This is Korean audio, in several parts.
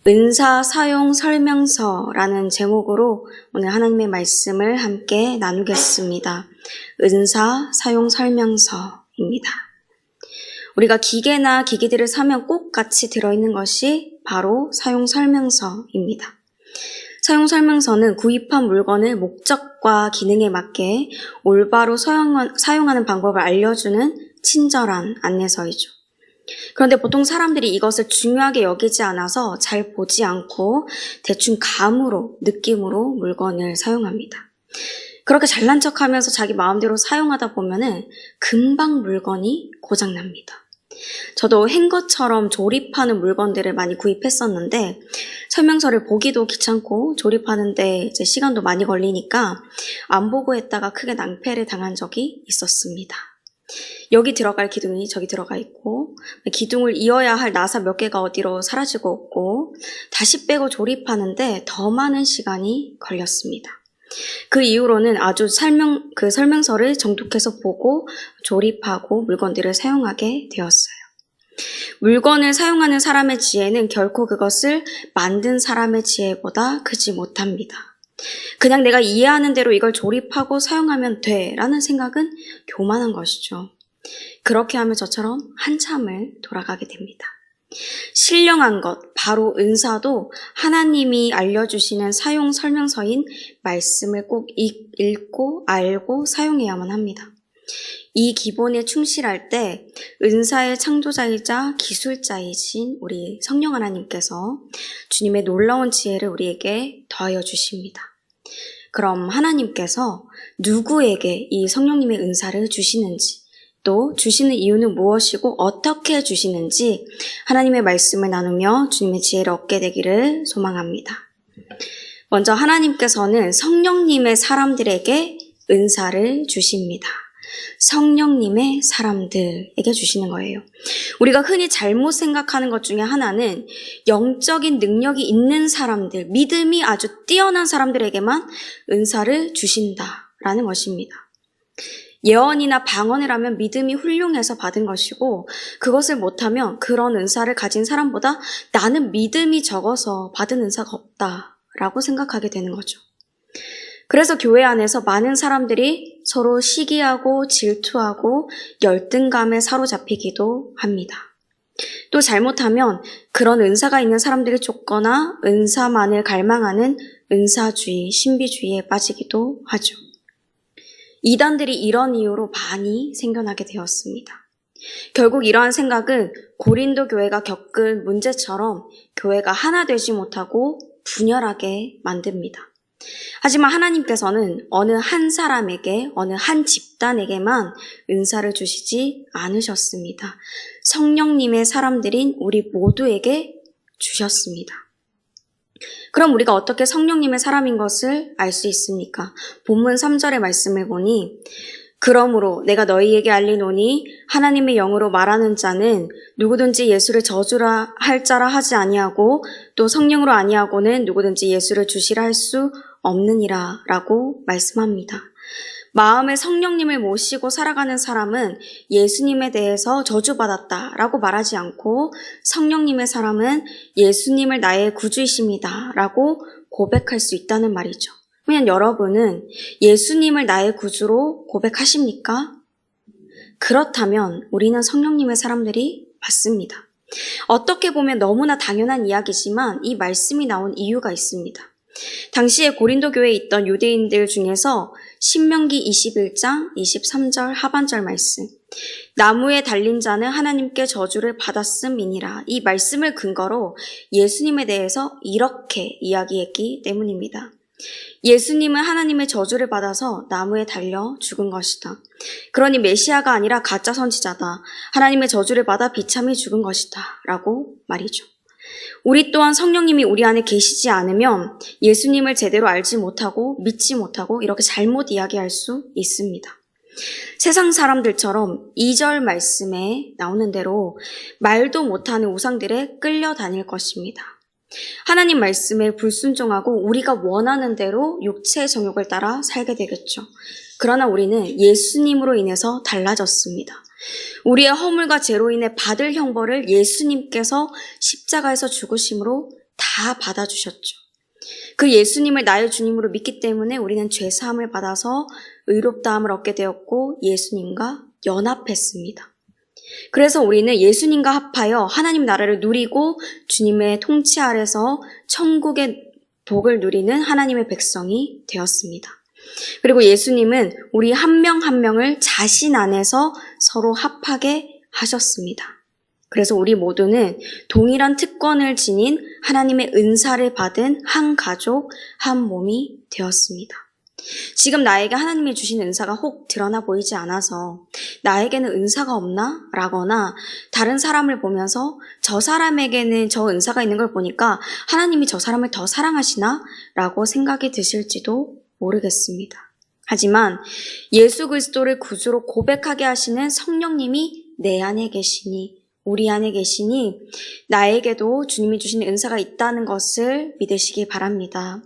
은사 사용 설명서라는 제목으로 오늘 하나님의 말씀을 함께 나누겠습니다. 은사 사용 설명서입니다. 우리가 기계나 기기들을 사면 꼭 같이 들어있는 것이 바로 사용 설명서입니다. 사용 설명서는 구입한 물건을 목적과 기능에 맞게 올바로 사용하는 방법을 알려주는 친절한 안내서이죠. 그런데 보통 사람들이 이것을 중요하게 여기지 않아서 잘 보지 않고 대충 감으로, 느낌으로 물건을 사용합니다. 그렇게 잘난 척하면서 자기 마음대로 사용하다 보면은 금방 물건이 고장납니다. 저도 행거처럼 조립하는 물건들을 많이 구입했었는데 설명서를 보기도 귀찮고 조립하는데 이제 시간도 많이 걸리니까 안 보고 했다가 크게 낭패를 당한 적이 있었습니다. 여기 들어갈 기둥이 저기 들어가 있고 기둥을 이어야 할 나사 몇 개가 어디로 사라지고 없고 다시 빼고 조립하는데 더 많은 시간이 걸렸습니다. 그 이후로는 아주 설명서를 정독해서 보고 조립하고 물건들을 사용하게 되었어요. 물건을 사용하는 사람의 지혜는 결코 그것을 만든 사람의 지혜보다 크지 못합니다. 그냥 내가 이해하는 대로 이걸 조립하고 사용하면 돼 라는 생각은 교만한 것이죠. 그렇게 하면 저처럼 한참을 돌아가게 됩니다. 신령한 것, 바로 은사도 하나님이 알려주시는 사용 설명서인 말씀을 꼭 읽고 알고 사용해야만 합니다. 이 기본에 충실할 때 은사의 창조자이자 기술자이신 우리 성령 하나님께서 주님의 놀라운 지혜를 우리에게 더하여 주십니다. 그럼 하나님께서 누구에게 이 성령님의 은사를 주시는지, 또 주시는 이유는 무엇이고 어떻게 주시는지 하나님의 말씀을 나누며 주님의 지혜를 얻게 되기를 소망합니다. 먼저 하나님께서는 성령님의 사람들에게 은사를 주십니다. 성령님의 사람들에게 주시는 거예요. 우리가 흔히 잘못 생각하는 것 중에 하나는 영적인 능력이 있는 사람들, 믿음이 아주 뛰어난 사람들에게만 은사를 주신다라는 것입니다. 예언이나 방언을 하면 믿음이 훌륭해서 받은 것이고 그것을 못하면 그런 은사를 가진 사람보다 나는 믿음이 적어서 받은 은사가 없다라고 생각하게 되는 거죠. 그래서 교회 안에서 많은 사람들이 서로 시기하고 질투하고 열등감에 사로잡히기도 합니다. 또 잘못하면 그런 은사가 있는 사람들이 쫓거나 은사만을 갈망하는 은사주의, 신비주의에 빠지기도 하죠. 이단들이 이런 이유로 많이 생겨나게 되었습니다. 결국 이러한 생각은 고린도 교회가 겪은 문제처럼 교회가 하나 되지 못하고 분열하게 만듭니다. 하지만 하나님께서는 어느 한 사람에게, 어느 한 집단에게만 은사를 주시지 않으셨습니다. 성령님의 사람들인 우리 모두에게 주셨습니다. 그럼 우리가 어떻게 성령님의 사람인 것을 알 수 있습니까? 본문 3절의 말씀을 보니 그러므로 내가 너희에게 알리노니 하나님의 영으로 말하는 자는 누구든지 예수를 저주라 할 자라 하지 아니하고 또 성령으로 아니하고는 누구든지 예수를 주시라 할 수 없느니라 라고 말씀합니다. 마음에 성령님을 모시고 살아가는 사람은 예수님에 대해서 저주받았다 라고 말하지 않고 성령님의 사람은 예수님을 나의 구주이십니다 라고 고백할 수 있다는 말이죠. 그러면 여러분은 예수님을 나의 구주로 고백하십니까? 그렇다면 우리는 성령님의 사람들이 맞습니다. 어떻게 보면 너무나 당연한 이야기지만 이 말씀이 나온 이유가 있습니다. 당시에 고린도 교회에 있던 유대인들 중에서 신명기 21장 23절 하반절 말씀, 나무에 달린 자는 하나님께 저주를 받았음이니라, 이 말씀을 근거로 예수님에 대해서 이렇게 이야기했기 때문입니다. 예수님은 하나님의 저주를 받아서 나무에 달려 죽은 것이다. 그러니 메시아가 아니라 가짜 선지자다. 하나님의 저주를 받아 비참히 죽은 것이다 라고 말이죠. 우리 또한 성령님이 우리 안에 계시지 않으면 예수님을 제대로 알지 못하고 믿지 못하고 이렇게 잘못 이야기할 수 있습니다. 세상 사람들처럼 2절 말씀에 나오는 대로 말도 못하는 우상들에 끌려다닐 것입니다. 하나님 말씀에 불순종하고 우리가 원하는 대로 육체의 정욕을 따라 살게 되겠죠. 그러나 우리는 예수님으로 인해서 달라졌습니다. 우리의 허물과 죄로 인해 받을 형벌을 예수님께서 십자가에서 죽으심으로 다 받아주셨죠. 그 예수님을 나의 주님으로 믿기 때문에 우리는 죄사함을 받아서 의롭다함을 얻게 되었고 예수님과 연합했습니다. 그래서 우리는 예수님과 합하여 하나님 나라를 누리고 주님의 통치 아래서 천국의 복을 누리는 하나님의 백성이 되었습니다. 그리고 예수님은 우리 한 명 한 명을 자신 안에서 서로 합하게 하셨습니다. 그래서 우리 모두는 동일한 특권을 지닌 하나님의 은사를 받은 한 가족, 한 몸이 되었습니다. 지금 나에게 하나님이 주신 은사가 혹 드러나 보이지 않아서 나에게는 은사가 없나? 라거나 다른 사람을 보면서 저 사람에게는 저 은사가 있는 걸 보니까 하나님이 저 사람을 더 사랑하시나? 라고 생각이 드실지도 모르겠습니다. 하지만 예수 그리스도를 구주로 고백하게 하시는 성령님이 내 안에 계시니 우리 안에 계시니 나에게도 주님이 주신 은사가 있다는 것을 믿으시기 바랍니다.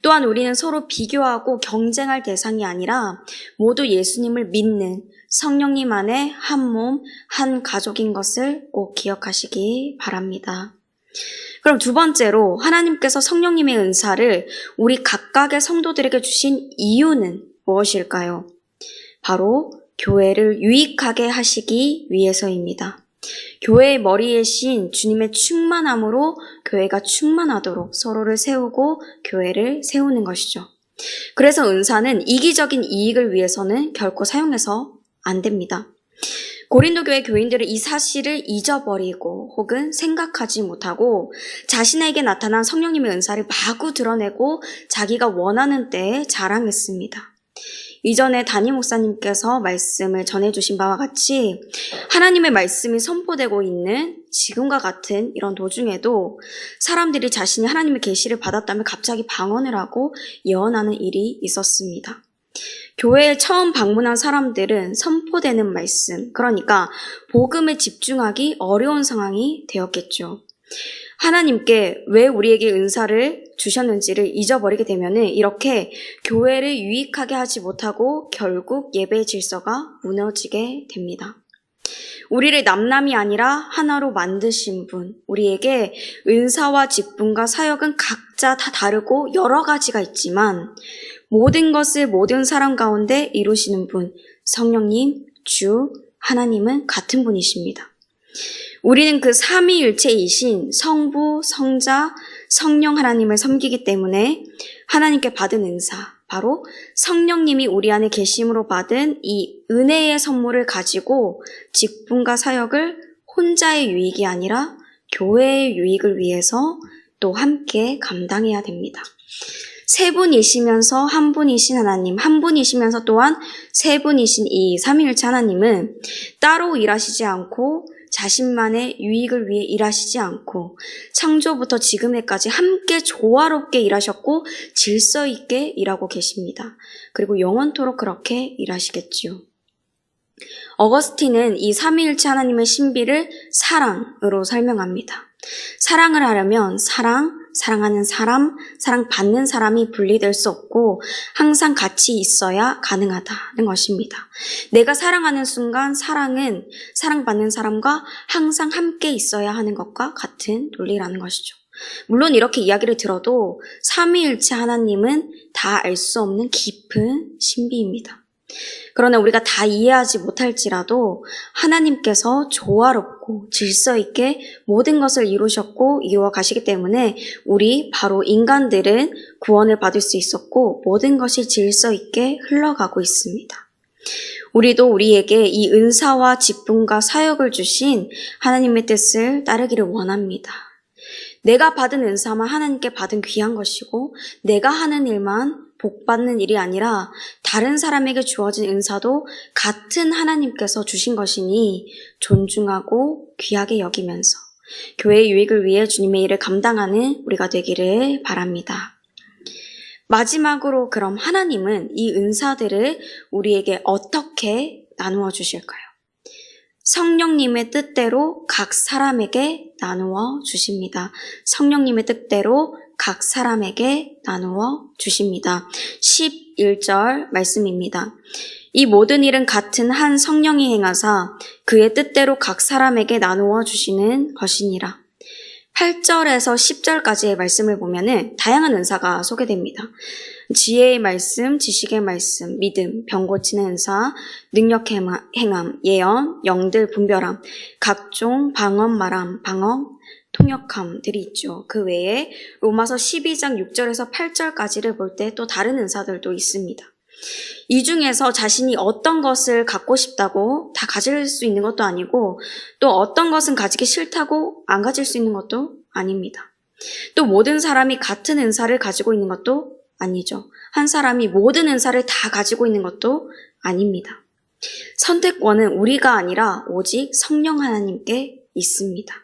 또한 우리는 서로 비교하고 경쟁할 대상이 아니라 모두 예수님을 믿는 성령님 안에 한 몸, 한 가족인 것을 꼭 기억하시기 바랍니다. 그럼 두 번째로 하나님께서 성령님의 은사를 우리 각각의 성도들에게 주신 이유는 무엇일까요? 바로 교회를 유익하게 하시기 위해서입니다. 교회의 머리에 신 주님의 충만함으로 교회가 충만하도록 서로를 세우고 교회를 세우는 것이죠. 그래서 은사는 이기적인 이익을 위해서는 결코 사용해서 안 됩니다. 고린도 교회 교인들은 이 사실을 잊어버리고 혹은 생각하지 못하고 자신에게 나타난 성령님의 은사를 마구 드러내고 자기가 원하는 때에 자랑했습니다. 이전에 담임 목사님께서 말씀을 전해주신 바와 같이 하나님의 말씀이 선포되고 있는 지금과 같은 이런 도중에도 사람들이 자신이 하나님의 계시를 받았다면 갑자기 방언을 하고 예언하는 일이 있었습니다. 교회에 처음 방문한 사람들은 선포되는 말씀, 그러니까 복음에 집중하기 어려운 상황이 되었겠죠. 하나님께 왜 우리에게 은사를 주셨는지를 잊어버리게 되면 이렇게 교회를 유익하게 하지 못하고 결국 예배의 질서가 무너지게 됩니다. 우리를 남남이 아니라 하나로 만드신 분, 우리에게 은사와 직분과 사역은 각자 다 다르고 여러 가지가 있지만 모든 것을 모든 사람 가운데 이루시는 분, 성령님, 주, 하나님은 같은 분이십니다. 우리는 그 삼위일체이신 성부, 성자, 성령 하나님을 섬기기 때문에 하나님께 받은 은사, 바로 성령님이 우리 안에 계심으로 받은 이 은혜의 선물을 가지고 직분과 사역을 혼자의 유익이 아니라 교회의 유익을 위해서 또 함께 감당해야 됩니다. 세 분이시면서 한 분이신 하나님, 한 분이시면서 또한 세 분이신 이 삼위일체 하나님은 따로 일하시지 않고 자신만의 유익을 위해 일하시지 않고 창조부터 지금에까지 함께 조화롭게 일하셨고 질서 있게 일하고 계십니다. 그리고 영원토록 그렇게 일하시겠지요. 어거스틴은 이 삼위일체 하나님의 신비를 사랑으로 설명합니다. 사랑을 하려면 사랑하는 사람, 사랑받는 사람이 분리될 수 없고 항상 같이 있어야 가능하다는 것입니다. 내가 사랑하는 순간 사랑은 사랑받는 사람과 항상 함께 있어야 하는 것과 같은 논리라는 것이죠. 물론 이렇게 이야기를 들어도 삼위일체 하나님은 다 알 수 없는 깊은 신비입니다. 그러나 우리가 다 이해하지 못할지라도 하나님께서 조화롭고 질서 있게 모든 것을 이루셨고 이루어 가시기 때문에 우리 바로 인간들은 구원을 받을 수 있었고 모든 것이 질서 있게 흘러가고 있습니다. 우리도 우리에게 이 은사와 직분과 사역을 주신 하나님의 뜻을 따르기를 원합니다. 내가 받은 은사만 하나님께 받은 귀한 것이고 내가 하는 일만 복받는 일이 아니라 다른 사람에게 주어진 은사도 같은 하나님께서 주신 것이니 존중하고 귀하게 여기면서 교회의 유익을 위해 주님의 일을 감당하는 우리가 되기를 바랍니다. 마지막으로 그럼 하나님은 이 은사들을 우리에게 어떻게 나누어 주실까요? 성령님의 뜻대로 각 사람에게 나누어 주십니다. 성령님의 뜻대로 각 사람에게 나누어 주십니다. 11절 말씀입니다. 이 모든 일은 같은 한 성령이 행하사 그의 뜻대로 각 사람에게 나누어 주시는 것이니라. 8절에서 10절까지의 말씀을 보면은 다양한 은사가 소개됩니다. 지혜의 말씀, 지식의 말씀, 믿음, 병 고치는 은사, 능력 행함, 예언, 영들 분별함, 각종 방언 말함, 방언, 통역함들이 있죠. 그 외에 로마서 12장 6절에서 8절까지를 볼 때 또 다른 은사들도 있습니다. 이 중에서 자신이 어떤 것을 갖고 싶다고 다 가질 수 있는 것도 아니고 또 어떤 것은 가지기 싫다고 안 가질 수 있는 것도 아닙니다. 또 모든 사람이 같은 은사를 가지고 있는 것도 아니죠. 한 사람이 모든 은사를 다 가지고 있는 것도 아닙니다. 선택권은 우리가 아니라 오직 성령 하나님께 있습니다.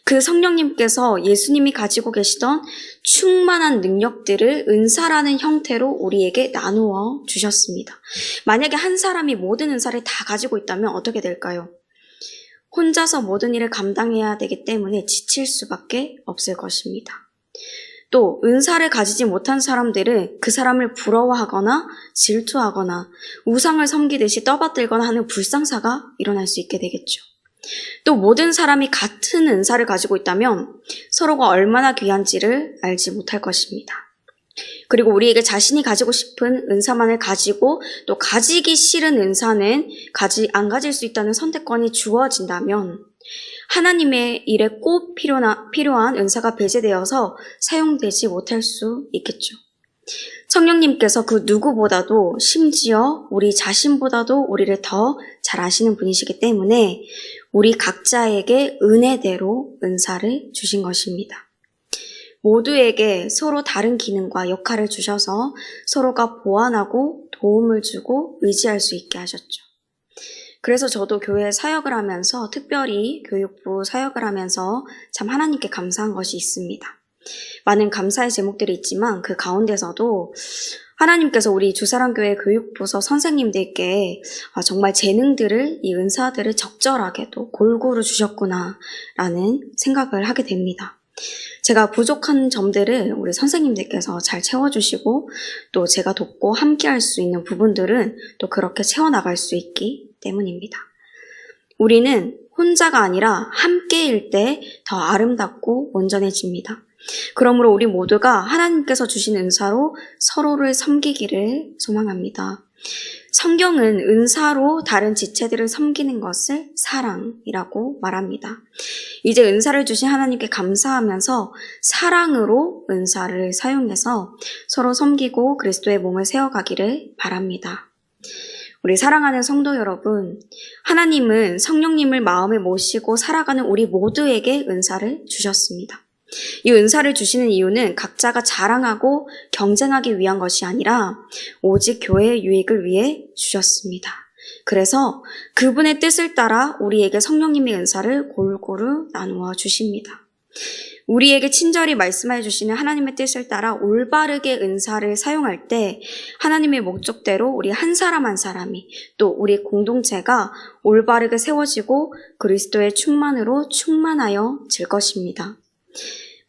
그 성령님께서 예수님이 가지고 계시던 충만한 능력들을 은사라는 형태로 우리에게 나누어 주셨습니다. 만약에 한 사람이 모든 은사를 다 가지고 있다면 어떻게 될까요? 혼자서 모든 일을 감당해야 되기 때문에 지칠 수밖에 없을 것입니다. 또 은사를 가지지 못한 사람들은 그 사람을 부러워하거나 질투하거나 우상을 섬기듯이 떠받들거나 하는 불상사가 일어날 수 있게 되겠죠. 또 모든 사람이 같은 은사를 가지고 있다면 서로가 얼마나 귀한지를 알지 못할 것입니다. 그리고 우리에게 자신이 가지고 싶은 은사만을 가지고 또 가지기 싫은 은사는 안 가질 수 있다는 선택권이 주어진다면 하나님의 일에 꼭 필요한 은사가 배제되어서 사용되지 못할 수 있겠죠. 성령님께서 그 누구보다도 심지어 우리 자신보다도 우리를 더 잘 아시는 분이시기 때문에 우리 각자에게 은혜대로 은사를 주신 것입니다. 모두에게 서로 다른 기능과 역할을 주셔서 서로가 보완하고 도움을 주고 의지할 수 있게 하셨죠. 그래서 저도 교회 사역을 하면서 특별히 교육부 사역을 하면서 참 하나님께 감사한 것이 있습니다. 많은 감사의 제목들이 있지만 그 가운데서도 하나님께서 우리 주사랑교회 교육부서 선생님들께 정말 재능들을, 이 은사들을 적절하게도 골고루 주셨구나라는 생각을 하게 됩니다. 제가 부족한 점들을 우리 선생님들께서 잘 채워주시고 또 제가 돕고 함께할 수 있는 부분들은 또 그렇게 채워나갈 수 있기 때문입니다. 우리는 혼자가 아니라 함께일 때 더 아름답고 온전해집니다. 그러므로 우리 모두가 하나님께서 주신 은사로 서로를 섬기기를 소망합니다. 성경은 은사로 다른 지체들을 섬기는 것을 사랑이라고 말합니다. 이제 은사를 주신 하나님께 감사하면서 사랑으로 은사를 사용해서 서로 섬기고 그리스도의 몸을 세워가기를 바랍니다. 우리 사랑하는 성도 여러분, 하나님은 성령님을 마음에 모시고 살아가는 우리 모두에게 은사를 주셨습니다. 이 은사를 주시는 이유는 각자가 자랑하고 경쟁하기 위한 것이 아니라 오직 교회의 유익을 위해 주셨습니다. 그래서 그분의 뜻을 따라 우리에게 성령님의 은사를 골고루 나누어 주십니다. 우리에게 친절히 말씀해 주시는 하나님의 뜻을 따라 올바르게 은사를 사용할 때 하나님의 목적대로 우리 한 사람 한 사람이 또 우리 공동체가 올바르게 세워지고 그리스도의 충만으로 충만하여 질 것입니다.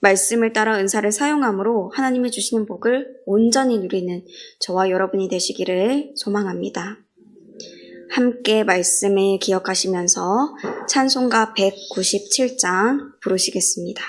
말씀을 따라 은사를 사용함으로 하나님이 주시는 복을 온전히 누리는 저와 여러분이 되시기를 소망합니다. 함께 말씀을 기억하시면서 찬송가 197장 부르시겠습니다.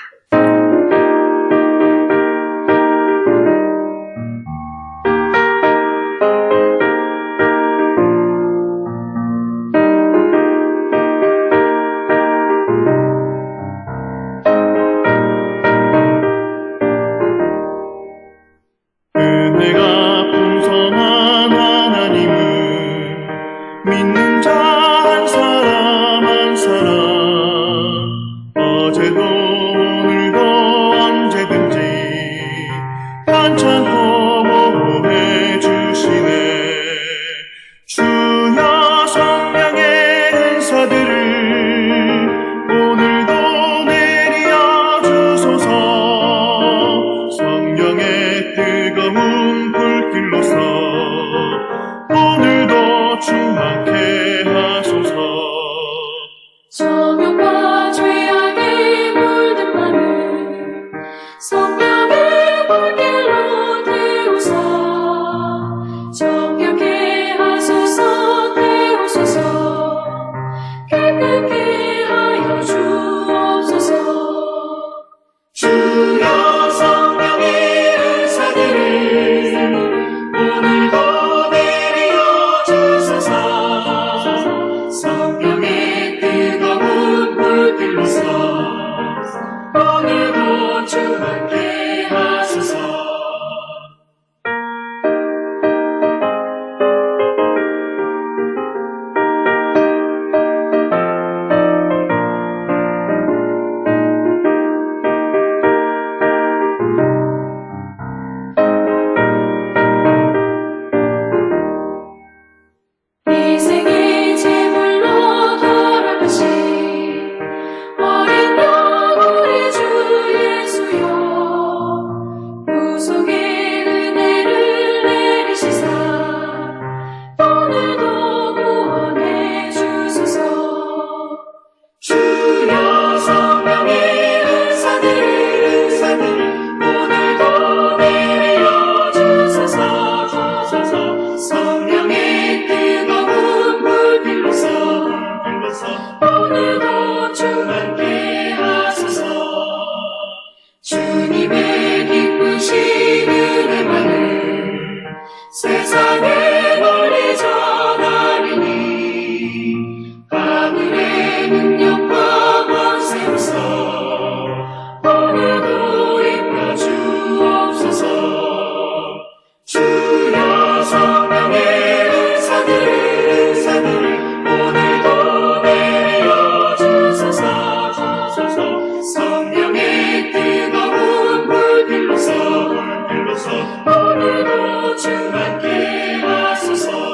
일로서 오늘도 주님께 하소서.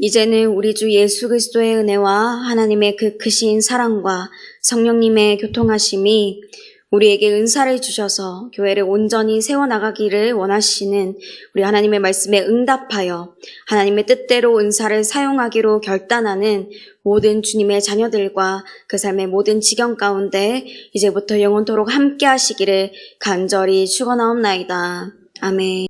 이제는 우리 주 예수 그리스도의 은혜와 하나님의 그 크신 사랑과 성령님의 교통하심이 우리에게 은사를 주셔서 교회를 온전히 세워나가기를 원하시는 우리 하나님의 말씀에 응답하여 하나님의 뜻대로 은사를 사용하기로 결단하는 모든 주님의 자녀들과 그 삶의 모든 지경 가운데 이제부터 영원토록 함께 하시기를 간절히 축원하옵나이다. 아멘.